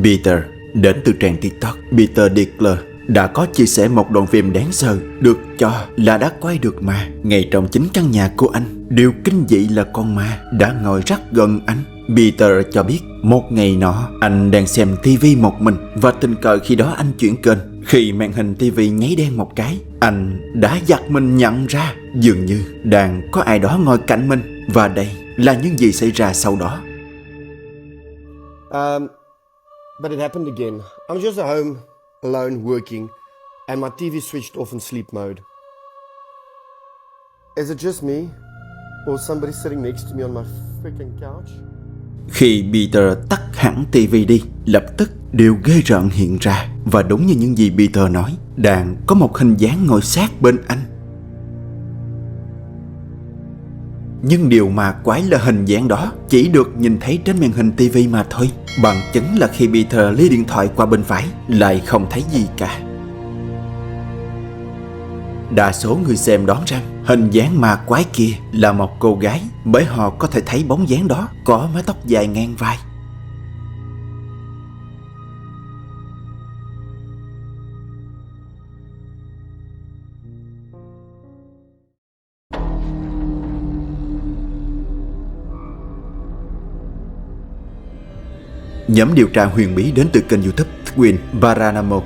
Peter đến từ trang TikTok. Peter Dickler đã có chia sẻ một đoạn phim đáng sợ được cho là đã quay được ma ngay trong chính căn nhà của anh. Điều kinh dị là con ma đã ngồi rất gần anh. Peter cho biết một ngày nọ anh đang xem TV một mình và tình cờ khi đó anh chuyển kênh. Khi màn hình TV nháy đen một cái, anh đã giật mình nhận ra dường như đang có ai đó ngồi cạnh mình. Và đây là những gì xảy ra sau đó. But it happened again. I'm just at home, alone, working, and my TV switched off in sleep mode. Is it just me, or somebody sitting next to me on my freaking couch? Khi Peter tắt hẳn TV đi, lập tức điều ghê rợn hiện ra. Và đúng như những gì Peter nói, đang có một hình dáng ngồi sát bên anh. Nhưng điều mà quái là hình dáng đó chỉ được nhìn thấy trên màn hình TV mà thôi. Bằng chứng là khi Peter lấy điện thoại qua bên phải lại không thấy gì cả. Đa số người xem đoán rằng hình dáng ma quái kia là một cô gái, bởi họ có thể thấy bóng dáng đó có mái tóc dài ngang vai. Nhóm điều tra huyền bí đến từ kênh YouTube Twin Paranamo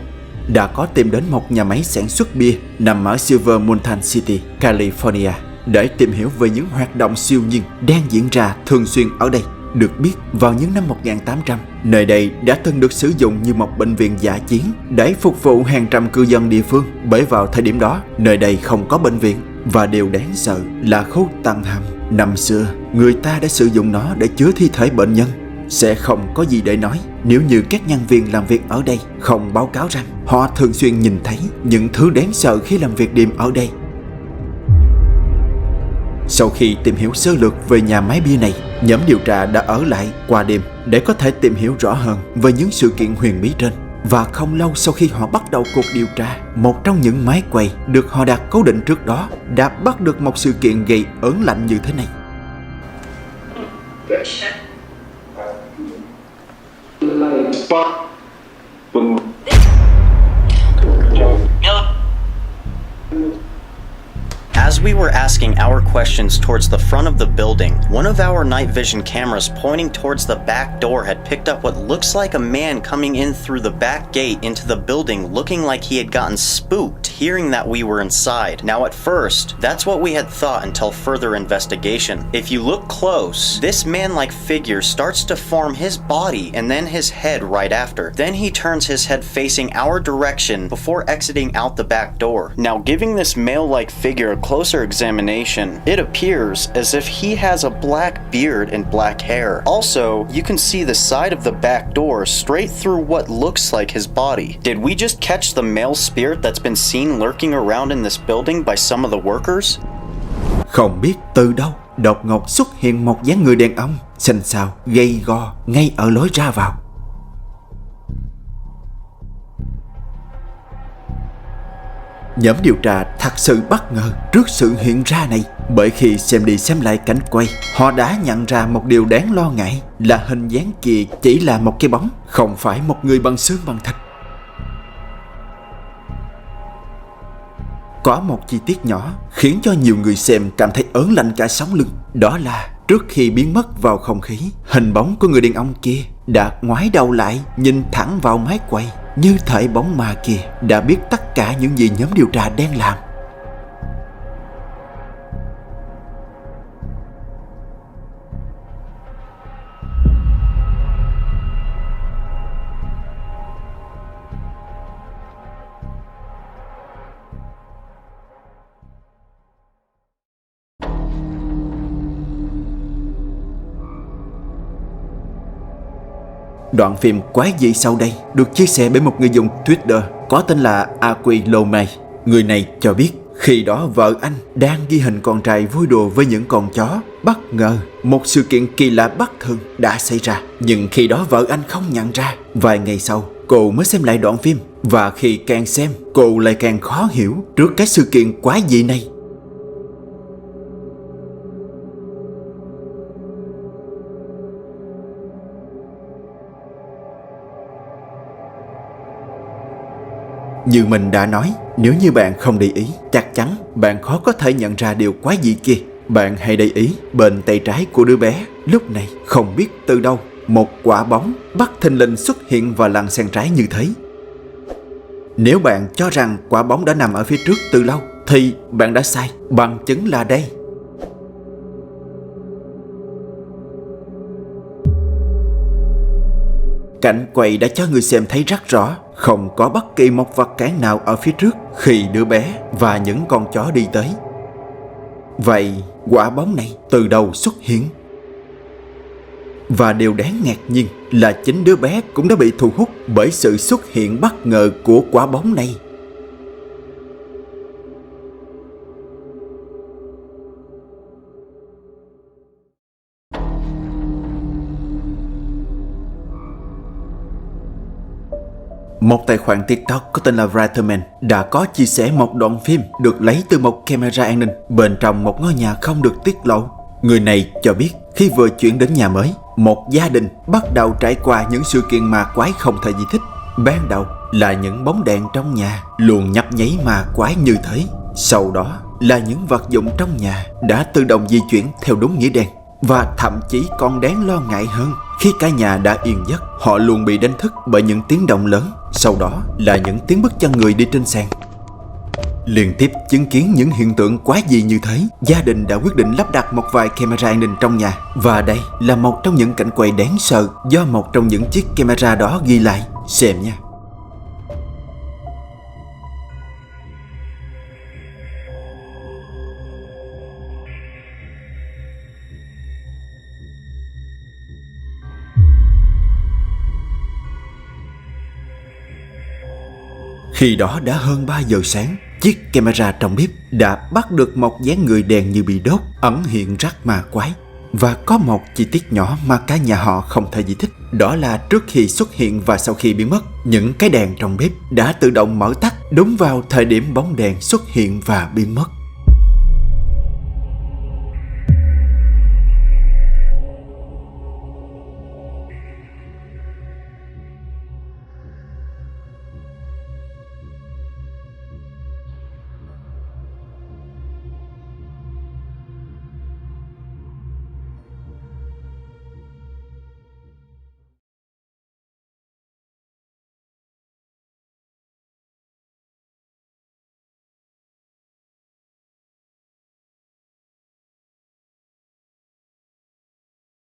đã có tìm đến một nhà máy sản xuất bia nằm ở Silver Mountain City, California để tìm hiểu về những hoạt động siêu nhiên đang diễn ra thường xuyên ở đây. Được biết, vào những năm 1800, nơi đây đã từng được sử dụng như một bệnh viện dã chiến để phục vụ hàng trăm cư dân địa phương. Bởi vào thời điểm đó, nơi đây không có bệnh viện. Và điều đáng sợ là khu tầng hầm. Năm xưa, người ta đã sử dụng nó để chứa thi thể bệnh nhân. Sẽ không có gì để nói nếu như các nhân viên làm việc ở đây không báo cáo rằng họ thường xuyên nhìn thấy những thứ đáng sợ khi làm việc đêm ở đây. Sau khi tìm hiểu sơ lược về nhà máy bia này, nhóm điều tra đã ở lại qua đêm để có thể tìm hiểu rõ hơn về những sự kiện huyền bí trên. Và không lâu sau khi họ bắt đầu cuộc điều tra, một trong những máy quay được họ đặt cố định trước đó đã bắt được một sự kiện gây ớn lạnh như thế này. As we were asking our questions towards the front of the building, one of our night vision cameras pointing towards the back door had picked up what looks like a man coming in through the back gate into the building, looking like he had gotten spooked hearing that we were inside. Now at first, that's what we had thought until further investigation. If you look close, this man-like figure starts to form his body and then his head right after. Then he turns his head facing our direction before exiting out the back door. Now giving this male-like figure a closer examination, it appears as if he has a black beard and black hair. Also, you can see the side of the back door straight through what looks like his body. Did we just catch the male spirit that's been seen lurking around in this building by some of the workers? Không biết từ đâu đột ngột xuất hiện một dáng người đàn ông xanh xao, gầy gò ngay ở lối ra vào. Nhóm điều tra thật sự bất ngờ trước sự hiện ra này, bởi khi xem đi xem lại cảnh quay, họ đã nhận ra một điều đáng lo ngại là hình dáng kia chỉ là một cái bóng, không phải một người bằng xương bằng thịt. Có một chi tiết nhỏ khiến cho nhiều người xem cảm thấy ớn lạnh cả sống lưng. Đó là trước khi biến mất vào không khí, hình bóng của người đàn ông kia đã ngoái đầu lại nhìn thẳng vào máy quay, như thể bóng ma kia đã biết tất cả những gì nhóm điều tra đang làm. Đoạn phim quái dị sau đây được chia sẻ bởi một người dùng Twitter có tên là Aquilomay. Người này cho biết khi đó vợ anh đang ghi hình con trai vui đùa với những con chó. Bất ngờ một sự kiện kỳ lạ bất thường đã xảy ra, nhưng khi đó vợ anh không nhận ra. Vài ngày sau cô mới xem lại đoạn phim, và khi càng xem cô lại càng khó hiểu trước cái sự kiện quái dị này. Như mình đã nói, nếu như bạn không để ý, chắc chắn bạn khó có thể nhận ra điều quái dị kia. Bạn hãy để ý bên tay trái của đứa bé. Lúc này không biết từ đâu, một quả bóng bất thình lình xuất hiện vào lằn sen trái như thế. Nếu bạn cho rằng quả bóng đã nằm ở phía trước từ lâu thì bạn đã sai. Bằng chứng là đây. Cảnh quay đã cho người xem thấy rất rõ, không có bất kỳ một vật cản nào ở phía trước khi đứa bé và những con chó đi tới. Vậy quả bóng này từ đâu xuất hiện? Và điều đáng ngạc nhiên là chính đứa bé cũng đã bị thu hút bởi sự xuất hiện bất ngờ của quả bóng này. Một tài khoản TikTok có tên là Writerman đã có chia sẻ một đoạn phim được lấy từ một camera an ninh bên trong một ngôi nhà không được tiết lộ. Người này cho biết khi vừa chuyển đến nhà mới, một gia đình bắt đầu trải qua những sự kiện ma quái không thể giải thích. Ban đầu là những bóng đèn trong nhà luôn nhấp nháy ma quái như thế. Sau đó là những vật dụng trong nhà đã tự động di chuyển theo đúng nghĩa đen. Và thậm chí còn đáng lo ngại hơn, khi cả nhà đã yên giấc, họ luôn bị đánh thức bởi những tiếng động lớn. Sau đó là những tiếng bước chân người đi trên sàn. Liên tiếp chứng kiến những hiện tượng quái dị như thế, gia đình đã quyết định lắp đặt một vài camera an ninh trong nhà. Và đây là một trong những cảnh quay đáng sợ do một trong những chiếc camera đó ghi lại. Xem nha. Khi đó đã hơn 3 giờ sáng, chiếc camera trong bếp đã bắt được một dáng người đèn như bị đốt, ẩn hiện rất ma quái. Và có một chi tiết nhỏ mà cả nhà họ không thể giải thích. Đó là trước khi xuất hiện và sau khi biến mất, những cái đèn trong bếp đã tự động mở tắt đúng vào thời điểm bóng đèn xuất hiện và biến mất.